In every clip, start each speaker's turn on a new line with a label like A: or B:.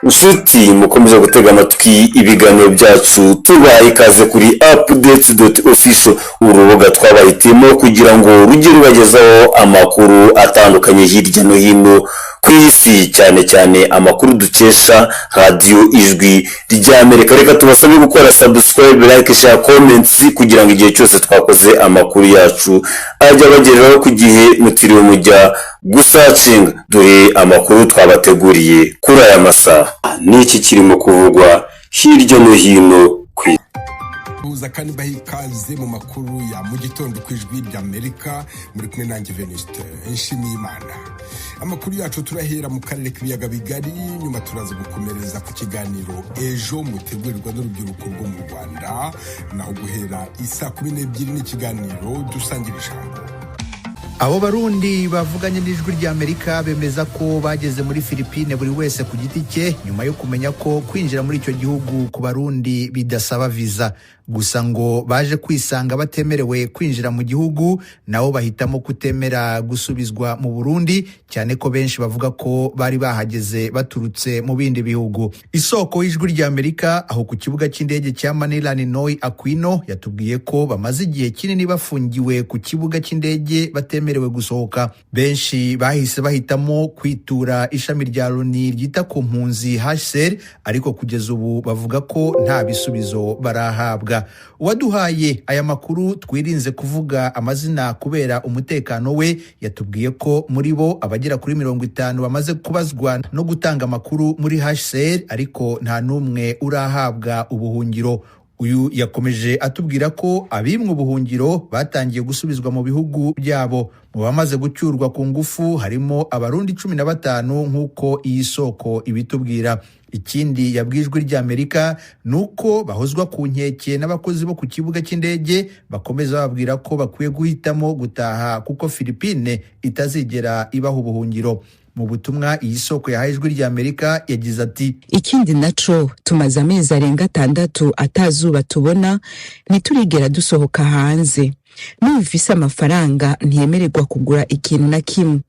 A: inshuti mukomeza gutega amatwi ibiganiro byacu tubaye ikaze kuri updates.official urubuga twabahitiyemo kugira ngo rujye rubagezaho amakuru atandukanye hirya no hino ku isi, cyane cyane amakuru dukesha radio ijwi ry'Amerika. Reka tubasabe gukora subscribe, like, share, comments kugira ngo igihe cyose twakoze amakuru yacu ajya bageraho ku gihe mutiriwe mujya gusacinga. Dore amakuru twabateguriye kuri aya masaha. Niki kirimo kuvugwa hirya no hino ku
B: buza kandi bahikaze mu makuru ya mu gitondo ku ijwi ry'Amerika, muri kumwe nanjye Venuste Nshimiyimana. Amakuru yacu turahera mu karere k'ibiyaga bigari, nyuma turaza gukomereza ku kiganiro ejo mutegurirwa n'urubyiruko rwo mu Rwanda, naho guhera isa 12 n'ikiganiro dusangira ijambo.
C: Abo barundi bavuganye n'ijwi ry'Amerika bemeza ko bageze muri Philippines buri wese ku giti cye, nyuma yo kumenya ko kwinjira muri icyo gihugu ku barundi bidasaba visa. Gusa ngo baje kwisanga batemerewe kwinjira mu gihugu, nabo bahitamo kutemera gusubizwa mu Burundi, cyane ko benshi bavuga ko bari bahageze baturutse mu bindi bihugu. Isoko y'ijwi ry'Amerika aho ku kibuga cy'indege cya Manila Ninoy Aquino yatubwiye ko bamaze igihe kinini bafungiwe ku kibuga cy'indege batemerewe gusohoka. Benshi bahise bahitamo kwitura ishami rya Loni ryita ku mpunzi HCR, ariko kugeza ubu bavuga ko nta bisubizo barahabwa. Uwaduhaye aya makuru twirinze kuvuga amazina kubera umutekano we, yatubwiye ko muri bo abagera kuri 50 bamaze kubazwa no gutanga amakuru muri HCR, ariko nta numwe urahabwa ubuhungiro. Uyu yakomeje atubwira ko abimwe ubuhungiro batangiye gusubizwa mu bihugu byabo. Mu bamaze gucyurwa ku ngufu harimo abarundi 15 nk'uko iyi soko ibitubwira. Ikindi yabwijwe ry'Amerika nuko bahozwa ku nkeke n'abakozi bo ku kibuga cy'indege, bakomeza babwira ko bakwiye guhitamo gutaha kuko Philippines itazigera ibaho ubuhungiro. Mu butumwa iyi soko yahaye ijwi ry'Amerika yagize ati:
D: ikindi naco tumaze amezi arenga 6 atazuba tubona, ntiturigera dusohoka hanze. N'ufise amafaranga ntiyemererwa kugura ikintu na kimwe.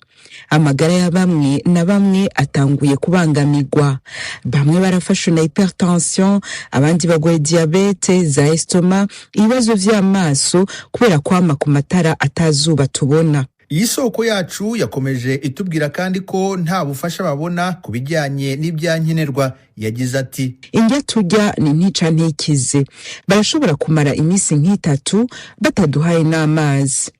D: Amagara ya bamwe na bamwe atanguye kubangamirwa. Bamwe barafashwe na hypertension, abandi bagwaye diabete, za estoma, ibibazo vy'amaso kubera kwama ku matara atazuba tubona.
C: Iyi soko yacu yakomeje itubwira kandi ko nta bufasha babona ku bijyanye n'ibyankenerwa. Yagize ati:
D: indya turya ni ntica ntikize, barashobora kumara iminsi nk'itatu bataduhaye n'amazi.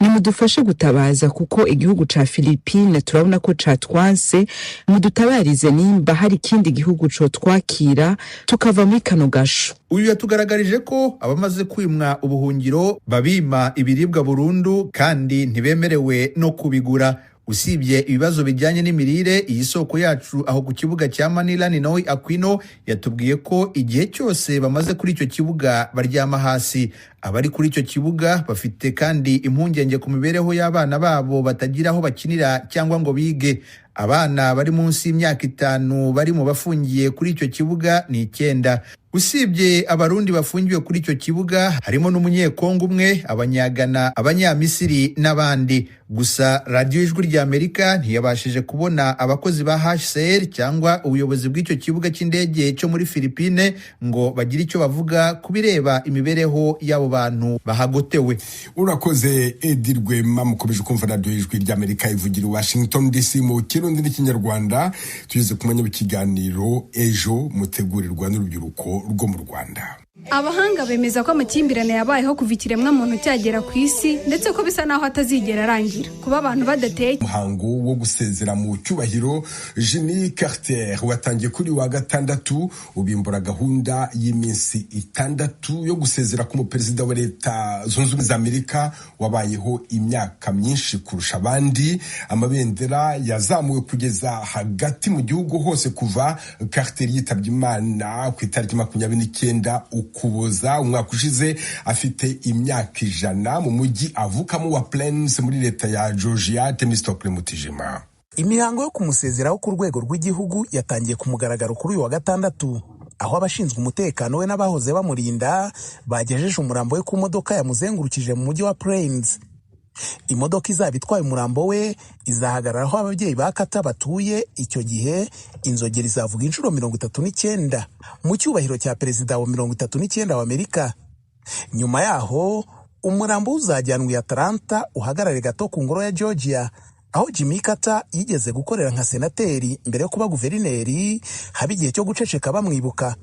D: Nimudufashe gutabaza kuko igihugu ca Philippines turabona ko catwanse, mudutabarize nimba hari ikindi gihugu co twakira tukava muri kano gasho.
C: Uyu yatugaragarije ko abamaze kwimwa ubuhungiro babima ibiribwa burundu kandi ntibemerewe no kubigura. Usibye ibibazo bijyanye n'imirire, iyi soko yacu aho ku kibuga cya Manila Ninoy Aquino yatubwiye ko igihe cyose bamaze kuri icyo kibuga baryama hasi. Abari kuri icyo kibuga bafite kandi impungenge ku mibereho y'abana babo batagira aho bakinira cyangwa ngo bige. Abana bari munsi y'imyaka 5 bari mu bafungiye kuri icyo kibuga ni 9. Usibye abarundi bafungiwe kuri icyo kibuga harimo n'umunyekongo umwe, abanyagana, abanyamisiri n'abandi. Gusa radio ijwi ry'Amerika ntiyabashije kubona abakozi ba HCR cyangwa ubuyobozi bw'icyo kibuga cy'indege cyo muri Philippines ngo bagire icyo bavuga kubireba imibereho y'abo bantu bahagotewe.
B: Urakoze Edi Rwema, mukomeje kumva radio ijwi ry'Amerika ivugira Washington DC mu Kirundi n'Ikinyarwanda. Tugeze ku mwanya w'ikiganiro ejo mutegurirwa n'urubyiruko rwo mu Rwanda.
E: Abahanga bemeza ko amakimbirane yabayeho kuva ikiremwa muntu cyagera ku isi, ndetse ko bisa naho atazigera arangira. Kuba abantu badateye
B: umuhango wo gusezera mu cyubahiro, Jimmy Carter watangiye kuri wa gatandatu ubimbura gahunda y'iminsi 6 yo gusezera ku muperezida wa Leta Zunze Ubumwe za Amerika wabayeho imyaka myinshi kurusha abandi. Amabendera yazamuwe kugeza hagati mu gihugu hose kuva Carter yitabye Imana ku itariki 29 Ukuboza umwaka ushize, afite imyaka 100 mu mujyi avukamo wa Plains muri leta ya Georgia. Temistokle Mutijima.
F: Imihango yo kumusezeraho ku rwego rw'igihugu yatangiye ku mugaragaro kuri uyu wa gatandatu, aho abashinzwe umutekano we n'abahoze bamurinda bagejeje umurambo we ku modoka yamuzengurukije mu mujyi wa Plains. imodoka izaba itwaye umurambo we izahagarara aho ababyeyi ba Carter batuye. Icyo gihe inzogera izavuga inshuro 39 mu cyubahiro cya perezida wa 39 wa Amerika. Nyuma yaho umurambo uzajyanwa i Atlanta uhagarare gato ku ngoro ya Georgia, aho Jimmy Carter yigeze gukorera nka senateri mbere yo kuba guverineri, haba igihe cyo guceceka bamwibuka.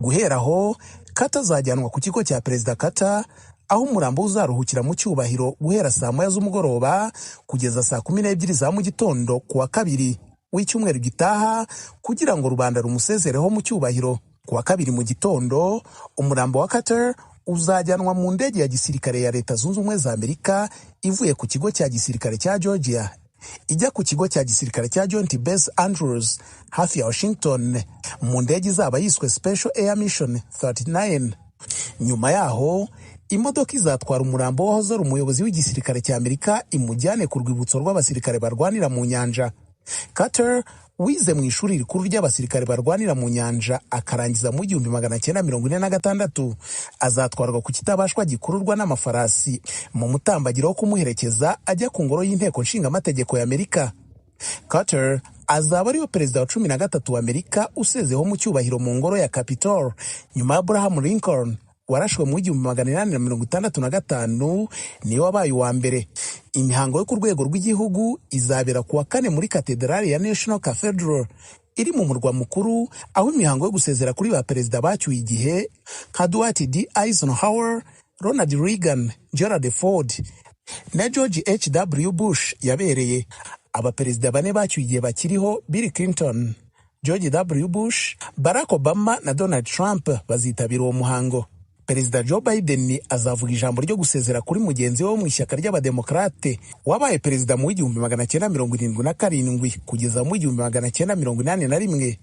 F: Guhera aho Carter azajyanwa ku kigo cya perezida Carter, aho umurambo uzaruhukira mu cyubahiro guhera saa 9 z'umugoroba kugeza saa 12 za mu gitondo ku wa kabiri w'icyumweru gitaha, kugira ngo rubanda rumusezereho mu cyubahiro. Ku wa kabiri mu gitondo umurambo wa Carter uzajyanwa mu ndege ya gisirikare ya Leta Zunze Ubumwe za Amerika ivuye ku kigo cya gisirikare cya Georgia ijya ku kigo cya gisirikare cya Joint Base Andrews hafi ya Washington, mu ndege izaba yiswe Special Air Mission 39. Nyuma yaho imodoka izatwara umurambo wahoze ari umuyobozi w'igisirikare cya Amerika imujyane ku rwibutso rw'abasirikare barwanira mu nyanja. Carter wize mu ishuri rikuru ry'abasirikare barwanira mu nyanja akarangiza mu 1946, azatwarwa ku kitabashwa gikururwa n'amafarasi mu mutambagiro wo kumuherekeza ajya ku ngoro y'inteko nshingamategeko ya Amerika. Carter azaba ariwe perezida wa 13 wa Amerika usezeho mu cyubahiro mu ngoro ya Capitol nyuma ya Abraham Lincoln warashwe mu 1865, niwe wabaye uwa mbere. Imihango yo ku rwego rw'igihugu izabera ku wa 4 muri katedrali ya National Cathedral iri mu murwa mukuru, aho imihango yo gusezera kuri ba perezida bacyuye igihe nka Dwight D. Eisenhower, Ronald Reagan, Gerald Ford na George H.W. Bush yabereye. Abaperezida bane bacyuye igihe bakiriho, Bill Clinton, George W. Bush, Barack Obama na Donald Trump bazitabira uwo muhango. Perezida Joe Biden azavuga ijambo ryo gusezera kuri mugenzi we wo mu ishyaka ry'abademokrate wabaye perezida mu 1977 kugeza mu 1981.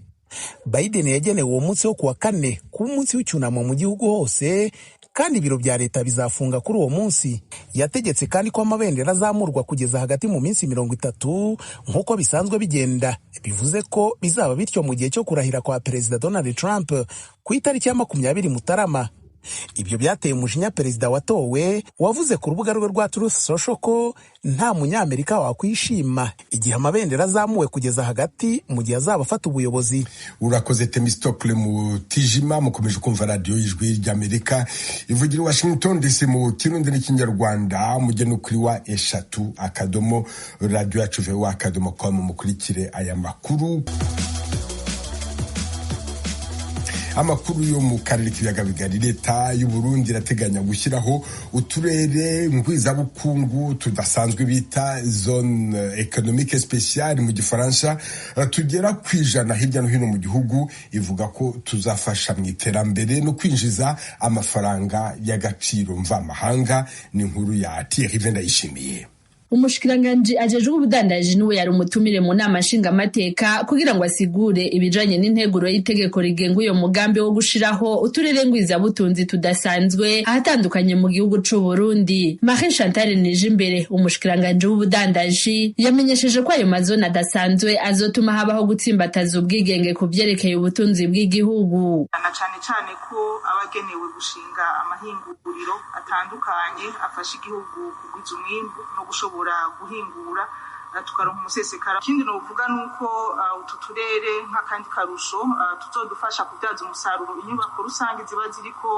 F: Biden yagenewe uwo munsi wo kuwa 4 kuba umunsi w'icyunamo mu gihugu hose, kandi ibiro bya leta bizafunga kuri uwo munsi. Yategetse kandi ko amabendera azamurwa kugeza hagati mu minsi 30 nk'uko bisanzwe bigenda, bivuze ko bizaba bityo mu gihe cyo kurahira kwa perezida Donald Trump ku itariki ya 20 Mutarama. Ibyo byateye umujinya perezida watowe, wavuze ku rubuga rwe rwa Truth Social ko nta munyamerika wakwishima igihe amabendera azamuwe kugeza hagati mu gihe azaba afata ubuyobozi.
B: Urakoze Temistocle mu Tijima. Mukomeje kumva radio y'Ijwi ry'Amerika ivugira Washington DC mu Kirundi n'Ikinyarwanda. Mugeno kuri wa eshatu akadomo radio yacu VOA.com mukurikire aya makuru. Amakuru yo mu karere k'ibiyaga bigari. Leta y'u Burundi irateganya gushyiraho uturere ngwizabukungu tudasanzwe bita zone économique spéciale mu Gifaransa, tugera ku 100 hirya no hino mu gihugu. Ivuga ko tuzafasha mu iterambere no kwinjiza amafaranga y'agaciro mvamahanga. Ni inkuru ya Thierry Ndayishimiye.
G: Umushikiranganji ajejwe ubudandaji niwe yari umutumire mu nama nshingamateka kugira ngo asigure ibijanye n'integuro y'itegeko rigenga uyo mugambi wo gushiraho uturere ngwizabutunzi tudasanzwe ahatandukanye mu gihugu c'u Burundi. Marie Chantal Nijimbere, umushikiranganji w'ubudandaji, yamenyesheje ko ayo mazone adasanzwe azotuma habaho gutsimbataza ubwigenge ku vyerekeye ubutunzi bw'igihugu.
H: Na cane ko abagenewe gushinga amahinguriro atandukanye afasha igihugu kugwiza umwimbu no gushobora guhingura tukaronka umusesekara. Ikindi novuga nuko utu turere nk'akandi karusho tuzodufasha kubyaza umusaruro inyubako rusange ziba ziriko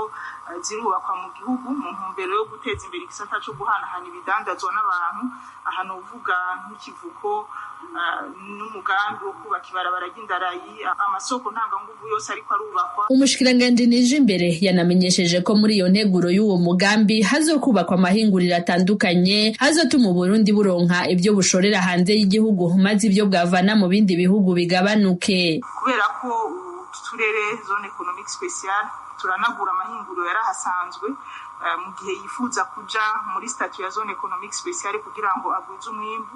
H: zirubakwa mu gihugu mu ntumbero yo guteza imbere igisata cyo guhanahana ibidandazwa n'abantu. Aha novuga nk'ikivuko n'umugambi wo kubaka ibarabara ry'indarayi, amasoko ntanganguvu yose ariko arubakwa.
G: Umushikiranganji Nijimbere yanamenyesheje ko muri iyo nteguro y'uwo mugambi hazokubakwa amahinguriro atandukanye hazotuma Burundi buronka ibyo bushorera hanze y'igihugu maze ibyo bwavana mu bindi bihugu bigabanuke.
H: Kubera ko uturere zone économique spéciale turanagura amahinguriro yarahasanzwe mu gihe yifuza kuja muri statut ya zone économique spéciale kugira ngo agwize umwimbu,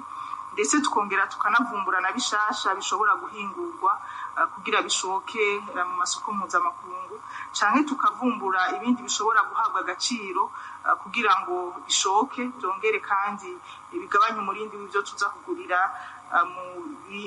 H: ndetse tukongera tukanavumbura na bishasha bishobora guhingurwa kugira bishoke mu masoko mpuzamakungu, canke tukavumbura ibindi bishobora guhabwa agaciro kugira ngo bishoke byongere kandi bigabanye umurindi w'ibyo tuza kugurira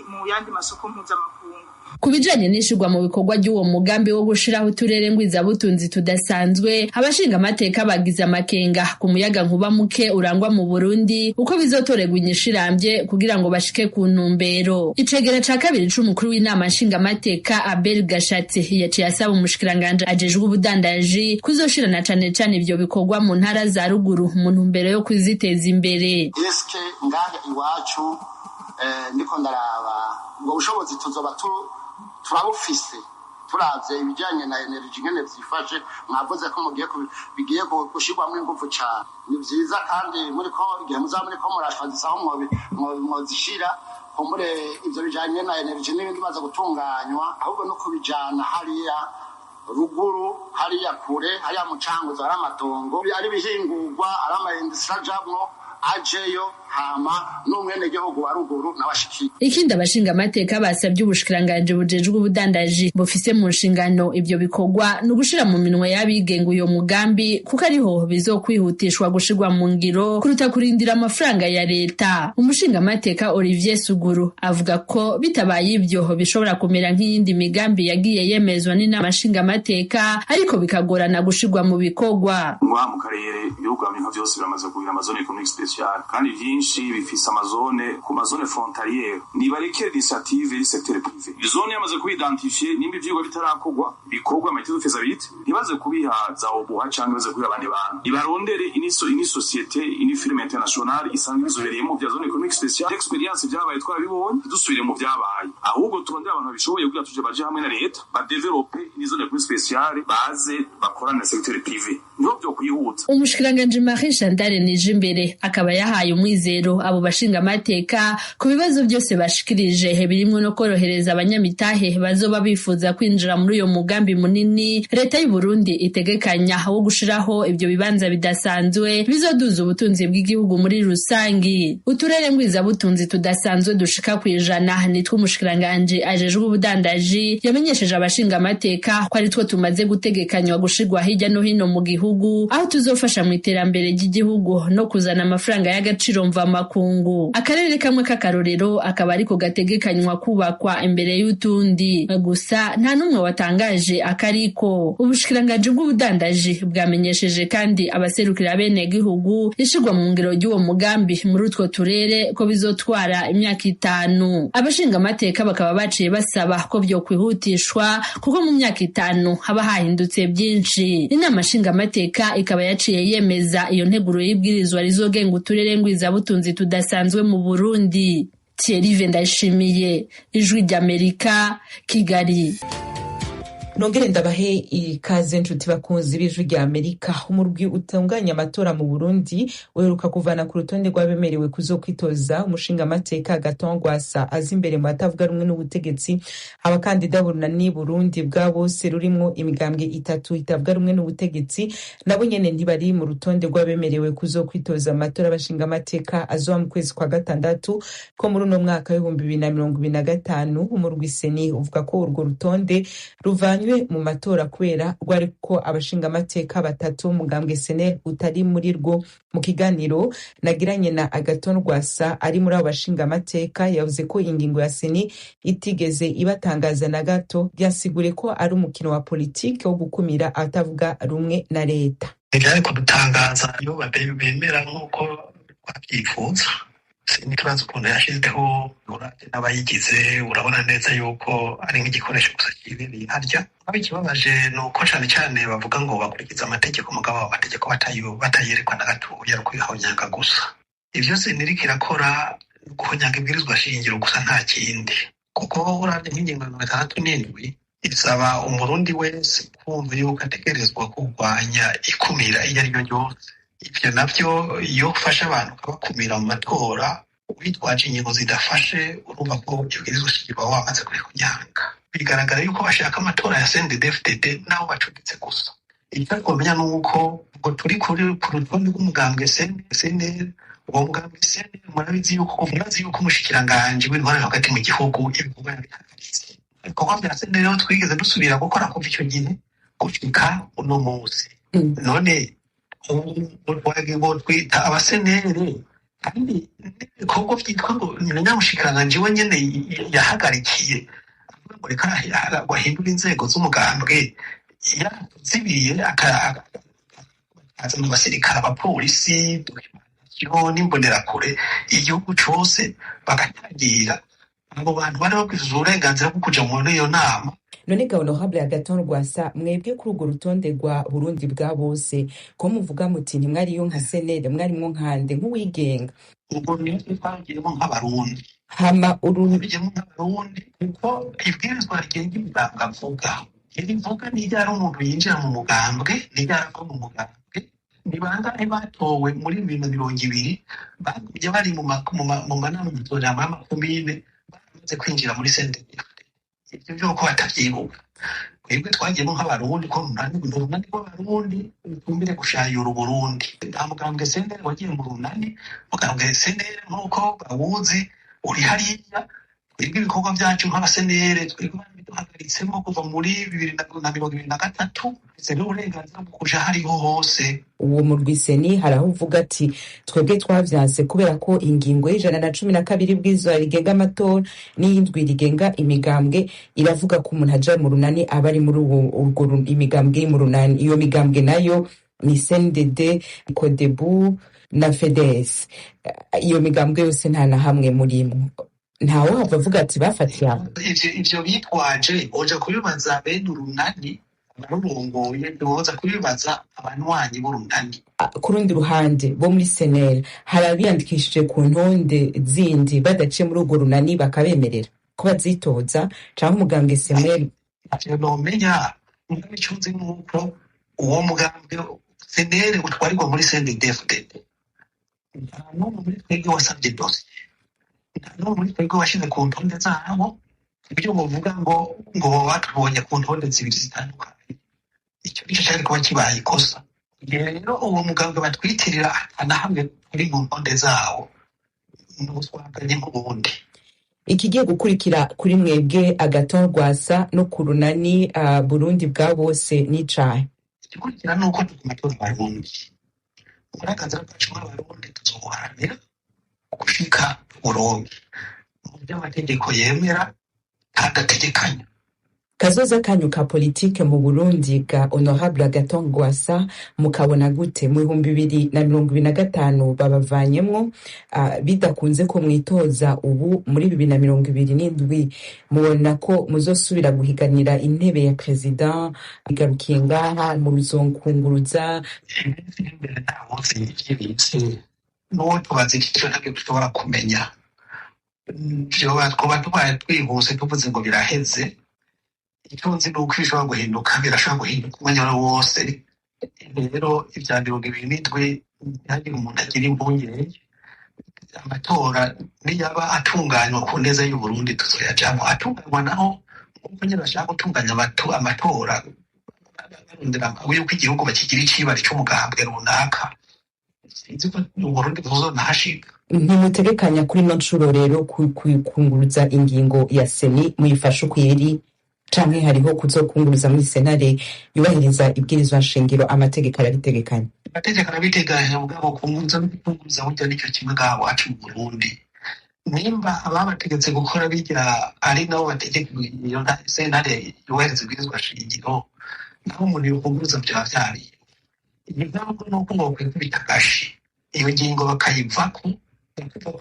H: mu yandi masoko mpuzamakungu.
G: Ku bijanye n'ishirwa mu bikorwa ry'uwo mugambi wo gushiraho uturere ngwizabutunzi tudasanzwe, abashinga amateka bagize amakenga ku muyaga nkuba muke urangwa mu Burundi uko bizotorerwa inyishirambye kugira ngo bashike ku ntumbero. Icegera ca kabiri c'umukuru w'inama nshinga amateka Abel Gashatsi yaciye asaba umushikiranganje ajejwe ubudandaji kuzoshirana cane cane ivyo bikorwa mu ntara za ruguru mu ntumbero yo kwiziteza imbere.
I: Eske ngahe iwacu niko ndaraba ngo ubushobozi tuzoba turabufise turavye ibijanye na energy ngene vyifashe mwavuze ko bigiye gushirwamwo ingufu cane. Ni vyiza kandi muriko igihe muzaba muriko murashwazisaho mwozishira kumbure ivyo bijanye na energy n'ibindi bimaze gutunganywa ahubwo no kubijana hariya ruguru hariya kure hariya mu Cankuzo hari amatongo ari bihingurwa ari ama-industrie ajamwo ajeyo hama n'umwene gihugu wa ruguru n'abashiki.
G: Ikindi abashinga amateka basabye ubushikiranganje bujejwe ubudandaji bufise mu nshingano ivyo bikorwa no gushira mu minwe y'abigenga uyo mugambi kuko ariho bizokwihutishwa gushirwa mu ngiro kuruta kurindira amafaranga ya leta. Umushinga amateka Olivier Suguru avuga ko bitabaye ivyo bishobora kumera nk'iyindi migambi yagiye yemezwa n'inama nshinga amateka ariko bikagorana gushirwa mu bikorwa.
J: Mu karere ibihugu bimwe byose biramaze kugira amazone économique spéciale kandi bifise amazone ku mazone frontalière nibarekere initiative y'isecteur privé. Izone yamaze kuidentifier nimba ivyigwa bitarakorwa bikorwa amategeko faisabilité ntibaze kubiha za obuha canke baze kubiha abandi bantu ibarondere ini société ini firme internationale isanzwe izobereye mu vya zone économique spéciale expérience vyabaye twabibonye dusubire mu vyabaye ahubwo turondera abantu bishoboye kugira tuje baje hamwe na leta ba développer ini zone économique spéciale baze bakorana na secteur privé niho byo kuyihuza.
G: Umushikiranganje Marie Chantal Nijimbere akaba yahaye umwizero abo bashinga amateka ku bibazo byose bashikirije birimwo no korohereza abanyamitahe bazoba bifuza kwinjira muri uyo mugambi munini leta y'u Burundi itegekanya wo gushiraho ibyo bibanza bidasanzwe bizoduza ubutunzi bw'igihugu muri rusangi. Uturere ngwiza butunzi tudasanzwe dushika kwijana nitwo umushikiranganje ajejwe ubudandaji yamenyesheje abashinga amateka ko ari two tumaze gutegekanywa gushirwa hirya no hino mu gihugu aho tuzofasha mu iterambere ry'igihugu no kuzana amafaranga y'agaciro mva makungu. Akarere kamwe k'akarorero akaba ariko gategekanywa kubakwa imbere y'utundi gusa nta numwe watangaje akariko. Ubushikiranganje bw'ubudandaji bwamenyesheje kandi abaserukira bene gihugu ishirwa mu ngiro y'uwo mugambi muri utwo turere ko bizotwara imyaka 5. Abashinga amateka bakaba baciye basaba ko byo kwihutishwa kuko mu myaka 5 haba hahindutse byinshi. Inama nshinga amateka ikaba yaciye yemeza iyo nteguro y'ibwirizwa rizogenga uturere ngwiza butunzi tudasanzwe mu Burundi. Thierry Ndayishimiye, Ijwi ry'Amerika, Kigali.
D: Nongere ndabahe ikaze nshuti bakunzi b'Ijwi ry'Amerika. Umurwi utunganya amatora mu Burundi uheruka kuvana ku rutonde rw'abemerewe kuzokwitoza umushinga amateka Agathon Rwasa azi imbere mu batavuga rumwe n'ubutegetsi. Abakandida b'urunani Burundi bwa bose rurimwo imigambwe 3 itavuga rumwe n'ubutegetsi nabo nyene ntibari mu rutonde rw'abemerewe kuzokwitoza amatora abashinga amateka azoba mu kwezi kwa gatandatu ko muri uno mwaka wa 2025. Umurwi Seni uvuga ko urwo rutonde ruvanywe mu matora kubera rwariko abashinga amateka 3 mugambwe Sene utari muri rwo. Mu kiganiro nagiranye na Agathon Rwasa ari muri abo bashinga amateka yavuze ko ingingo ya Seni itigeze ibatangaza na gato, byasigure ko ari umukino wa politike wo gukumira atavuga rumwe na leta.
K: Ntibyari kudutangaza iyo bemera nk'uko babyifuza. N'ikibazo ukuntu yashyizeho urabye n'abayigize urabona neza yuko ari nk'igikoresho gusa kibereye harya. Ikibabaje ni uko cyane cyane bavuga ngo bakurikiza amategeko mugabo amategeko batayerekwa na gatoya ari kwihonyanga gusa. Ibyo Seniriko irakora guhonyanga ibwirizwa shingiro gusa nta kindi, kuko urabye nk'ingingo ya 67 isaba umurundi wese kumva yuko ategerezwa kurwanya ikumira iyo ari ryo ryose. Ivyo navyo iyo ufasha abantu kubakumira mu matora witwaje ingingo zidafashe urumva ko ibwirizwa shingiro wamaze kubikunyanga. Bigaragara yuko bashaka amatora ya CNDD-FDD naho bacuditse gusa. Icyo kumenya nuko ngo turi ku rutonde rw'umugambwe CNL uwo mugambwe CNL murabizi yuko umushikiranganje w'intwara hagati mu gihugu ibikorwa yabihagaritse. Ibikorwa bya CNL rero twigeze dusubira gukora kuva icyo gihe gushika uno munsi. None ubu twita abasenere kandi n'ibikorwa byitwa ngo nyamushikiranganji we nyene yahagarikiye avuga ngo reka bahindura inzego z'umugambwe yazibiye akazana abasirikare abapolisi n'imbonerakure igihugu cose bagatangira abo bantu bari bakwizuza uburenganzira bwo kuja muri iyo nama.
D: None ga Honorable Agathon Rwasa, mwebwe kuri urwo rutonde rwa Burundi bwa bose ko muvuga muti ntimwariyo nka senere mwarimwo nkande nk'uwigenga
K: ubwo niyo twagiyemo nk'abarundi
D: hama
K: urugiyemo nk'abarundi kuko ibwirizwa rigenga imigambwe avuga iri mvuga n'iryari umuntu yinjira mu mugambwe n'iryari ava mu mugambwe ni bangahe batowe muri 2020 bagumye bari mu manama y'amatora y'amakomine bamaze kwinjira muri senderi ibyo byoko batavyibuka twebwe twagiyemo nk'abarundi ko runani rw'abarundi tumbire gushayura Uburundi nta mugambwe senderi wagiye mu runani mugambwe senderi nk'uko bawuzi uri hariya twebwe ibikorwa byacu nk'abasenere twebwe duhagaritsemo kuva muri 2023 ndetse n'uburenganzira bwo kuja hariho hose.
D: Uwo murwiseni haraho uvuga ati twebwe twavyanse kubera ko ingingo y'112 bw'izwa rigenga amatora n'iyindwi rigenga imigambwe iravuga ko umuntu aja mu runani aba ari muri urwo imigambwe mu runani. Iyo migambwe nayo ni CNDD, CODEBU na FEDES. Iyo migambwe yose nta na hamwe murimwo. Ntawe hava avuga ati bafatiye
K: ivyo bitwaje oja kubibaza bene urunani barurongoye ndoza kubibaza abanywanyi b'urunani.
D: Ku rundi ruhande bo muri senere hari abiyandikishije ku ntonde zindi badaciye muri urwo runani bakabemerera ko bazitoza canke umugambwe senere
K: nomenya n'icyunzi nuko uwo mugambwe senere utwarirwa muri CNDD-FDD nta n'umwe muri twebwe wasabye dosiye no muri twebwe washize ku ntonde zabo ibyo bavuga ngo batubonye ku ntonde zibiri zitandukanye icyo nicyo cyari kuba kibaye ikosa. Rero uwo mugambwe batwitirira anahamwe kuri mu ntonde zawo n'ubuswaganye nk'ubundi.
D: Ikigiye gukurikira kuri mwebwe Agathon Rwasa no ku runani Burundi bwa bose n'icahe
K: igikurikira nuko tumatora abarundi uburenganzira bwacu bw'abarundi tuzobuharanira gushika Burundi mu by'amategeko yemera hagategekanya.
D: Kazoza kanyu ka politike mu Burundi ga Honorable Agathon Rwasa mukabona gute mu 2025 babavanyemwo bidakunze ko mwitoza ubu muri 2027 mubona ko muzosubira guhiganira intebe ya president igarukiye ngaha mu bizonkunguruza
K: imbere nta munsi y'ibitse n'uwo tubaze icyo ntabwo dushobora kumenya twaba tubaye twihuse tuvuze ngo biraheze. Icyo nzi ni uko bishobora guhinduka birashobora guhinduka umwanya wari wose. Rero ibya 2027 ntihagire umuntu agira impungenge. Amatora niyaba atunganywa ku neza y'u Burundi tuzoyajamwo atunganywa naho uko nyine bashaka gutunganya amatora barondera yuko igihugu bakigira icibari c'umugambwe runaka. Sinzi ko u Burundi buzonahashika.
D: Ntimutegekanya kuri no ncuro rero kunguruza ingingo ya seni muyifashe ukwiri canke hariho kuzokunguruza muri senare yubahiriza ibwirizwa nshingiro amategeko arabitegekanya.
K: Amategeko arabiteganya mugabo kunguruza burya nicyo kimwe ngaho wacu mu Burundi. Nimba ababategetse gukora bijya ari nabo bategeka iyo senare yubahiriza ibwirizwa nshingiro naho umuntu yokunguruza byaba vyariye. Ntabwo nuko ngo kwikubita gashi iyo ngingo bakayivako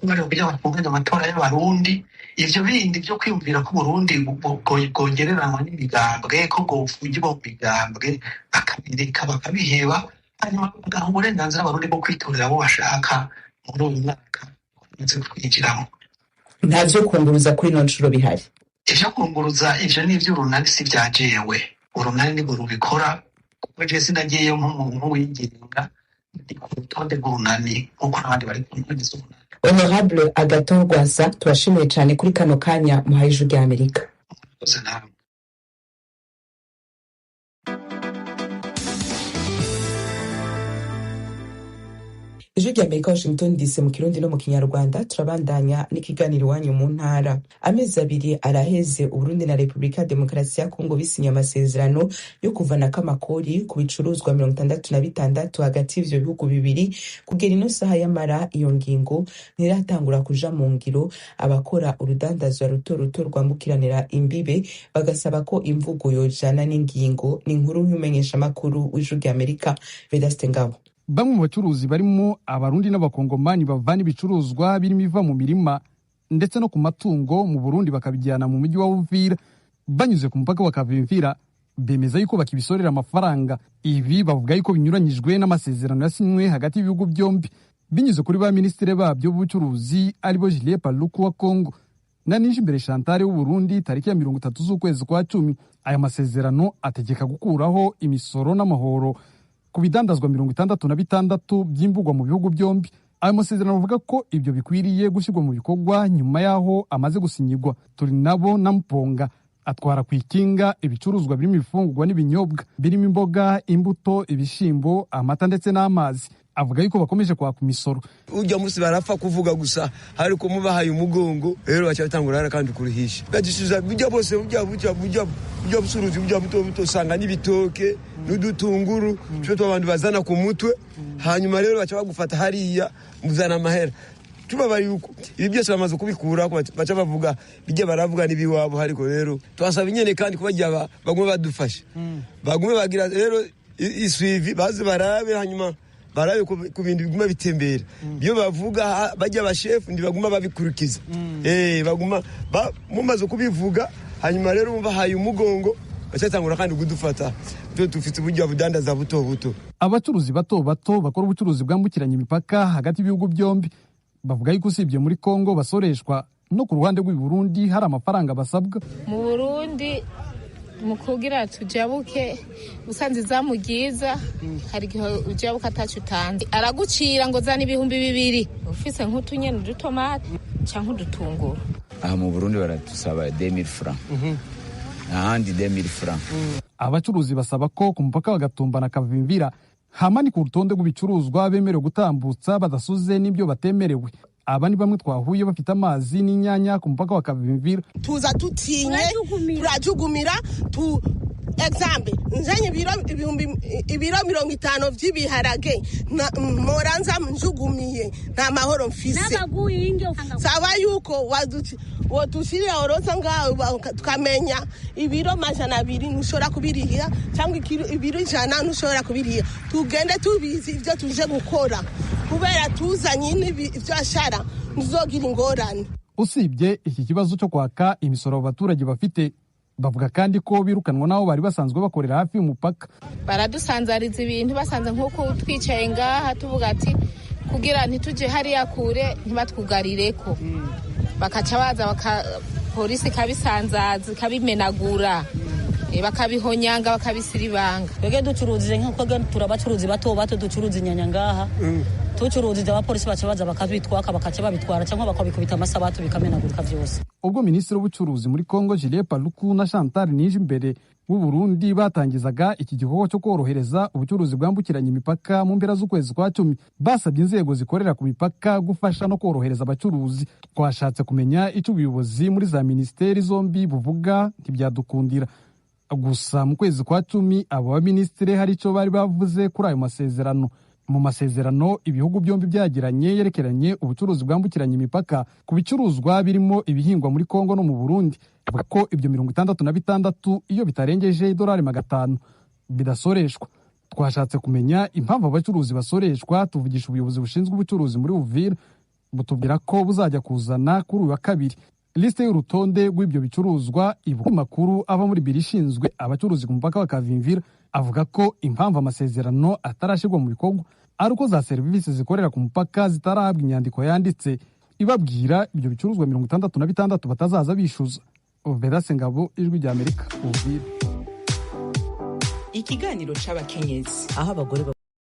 K: bari kugira batunganya amatora y'abarundi. Ivyo bindi byo kwiyumvira ko Burundi bwongereranywa n'imigambwe ko bwofungirwa mu migambwe bakabireka bakabiheba hanyuma bagaha uburenganzira abarundi bwo kwitorera abo bashaka muri uyu mwaka bakunze kwinjiramo.
D: Ntavyo kunguruza kuri no ncuro bihari.
K: Ivyo kunguruza ivyo ni ivy'urunani si vya jewe. Urunani nibwo rubikora kuko je sinagiyeyo nk'umuntu wigenga ndi ku rutonde rw'urunani nk'uko n'abandi bari ku ntonde z'urunani.
D: Honorable Agathon Rwasa turashimiye cyane kuri kano kanya muhaye ijwi rya Amerika. ijwi rya Amerika Washington DC mu Kirundi no mu Kinyarwanda. Turabandanya n'ikiganiro iwanyu mu ntara. Amezi abiri araheze Uburundi na Repubulika ya Demokarasi ya Kongo bisinye amasezerano yo kuvanako amakori ku bicuruzwa 66 hagati y'ivyo bihugu bibiri. Kugera ino saha y'amara iyo ngingo ntiratangura kuja mu ngiro. Abakora urudandazwa ruto ruto rwambukiranira imbibe bagasaba ko imvugo yojana n'ingingo. Ni inkuru y'umenyesha makuru w'ijwi rya Amerika Vedaste Ngabo.
L: Bamwe mu bacuruzi barimo abarundi n'abakongomani bavana ibicuruzwa birimo iva mu mirima ndetse no ku matungo mu Burundi bakabijyana mu mujyi wa Uvira banyuze ku mupaka wa Kavimvira bemeza yuko bakibisorera amafaranga. Ibi bavuga yuko binyuranyijwe n'amasezerano yasinywe hagati y'ibihugu byombi binyuze kuri ba ministre babyo b'ubucuruzi aribo Julien Paluku wa Kongo na Nijimbere Chantal w'u Burundi tariki ya 30 z'ukwezi kwa 10. Aya masezerano ategeka gukuraho imisoro n'amahoro ku bidandazwa 66 by'imbugwa mu bihugu byombi. Ayo masezerano avuga ko ibyo bikwiriye gushyirwa mu bikorwa nyuma yaho amaze gusinyirwa. Turi nabo na Mponga atwara kwikinga ibicuruzwa birimo ibifungurwa n'ibinyobwa birimo imboga, imbuto, ibishimbo, amata ndetse n'amazi. Avuga yuko bakomeje kwaka imisoro.
M: Ujya musi barapfa kuvuga gusa ariko mubahaye umugongo rero bacyatangura kandi kurihisha. Gadisuza bijya bose bijya busuruzi bijya buto sanga n'ibitoke n'udutunguru cyo abantu bazana ku mutwe hanyuma rero baca bagufata hariya muzana amahera. Tubabari yuko ibi byose bamaze kubikura ko baca bavuga bijya baravuga nibiwabo ariko rero twasaba nyene kandi kubajya bagumwe badufasha. Bagumwe bagira rero isuivi bazi barabe hanyuma barabe ku bintu biguma bitembera. Byo bavuga bajya abashefu ndibaguma babikurikiza. Baguma mumaze kubivuga hanyuma rero mubahaye umugongo bacatangura kandi kudufata. Byo tufite uburyo budandaza buto buto.
L: Abacuruzi bato bato bakora ubucuruzi bwambukiranya imipaka hagati y'ibihugu byombi bavuga yuko usibye muri Kongo basoreshwa no ku ruhande rw'u Burundi hari amafaranga basabwa.
N: Mu Burundi mukugira tujabuke usanze zamugiza hari gihe ujabuka atacu tanze aragucira ngo zana ibihumbi 200 ufise nk'utunyene dutomate canke udutunguru.
O: Aha mu Burundi baratusaba 2000 francs. Ahandi 2000 francs.
L: Abacuruzi basaba ko ku mupaka bagatumba na Kavimvira hamani ku rutonde rw'ibicuruzwa bemerewe gutambutsa badasuze n'ibyo batemerewe. Aba ni bamwe twahuye bafite amazi n'inyanya ku mupaka wa Kavimvira.
P: Tuza tutinye turajugumira tu example nzanye ibiro 50 by'ibiharage moranza njugumiye nta mahoro mfise saba yuko wadushirira orosa ngaho tukamenya ibiro 200 nushora kubiriha cyangwa ibiro 100 nushora kubiriha tugende tubizi ibyo tuje gukora kubera tuzanye n'ibyo ashara nzogira ingorane.
L: Usibye iki kibazo cyo kwaka imisoro abaturage bafite bavuga kandi ko birukanwa naho bari basanzwe bakorera hafi y'umupaka.
N: Baradusanzariza ibintu basanze nk'uko twicaye ngaha tuvuga ati kugira ntituje hariya kure ntibatwugarireko bakaca baza polisi kabisanzaza kabimenagura bakabihonyanga bakabisiribanga.
Q: Twege ducuruzije nk'uko turabacuruzi bato bato ducuruza inyanya ngaha tucuruzije abapolisi baca baza bakabitwaka bakaca babitwara cyangwa bakabikubita amasabato bikamenagurika byose.
L: Ubwo Minisitiri w'Ubucuruzi muri Kongo Julien Paluku na Chantal Nijimbere w'u Burundi batangizaga iki gikorwa cyo korohereza ubucuruzi bwambukiranya imipaka mu mpera z'ukwezi kwa 10 basabye inzego zikorera ku mipaka gufasha no korohereza abacuruzi. Twashatse kumenya icyo ubuyobozi muri za ministeri zombi buvuga ntibyadukundira. Gusa mu kwezi kwa 10 abo baminisitiri hari icyo bari bavuze kuri ayo masezerano. Mu masezerano ibihugu byombi byagiranye yerekeranye ubucuruzi bwambukiranya imipaka ku bicuruzwa birimo ibihingwa muri Kongo no mu Burundi avuga ko ibyo 66 iyo bitarengeje $500 bidasoreshwa. Twashatse kumenya impamvu abacuruzi basoreshwa. Tuvugisha ubuyobozi bushinzwe ubucuruzi muri Uvira butubwira ko buzajya kuzana kuri uyu wa kabiri liste y'urutonde rw'ibyo bicuruzwa. Ivuga makuru ava muri birishinzwe abacuruzi ku mupaka wa Kavimvira avuga ko impamvu amasezerano atarashirwa mu bikorwa ari uko za serivisi zikorera ku mupaka zitarahabwa inyandiko yanditse ibabwira ibyo bicuruzwa 66 batazaza bishuza. Vedaste Ngabo, Ijwi rya Amerika, Uvira.
D: Ikiganiro c'abakenyezi
R: aho abagore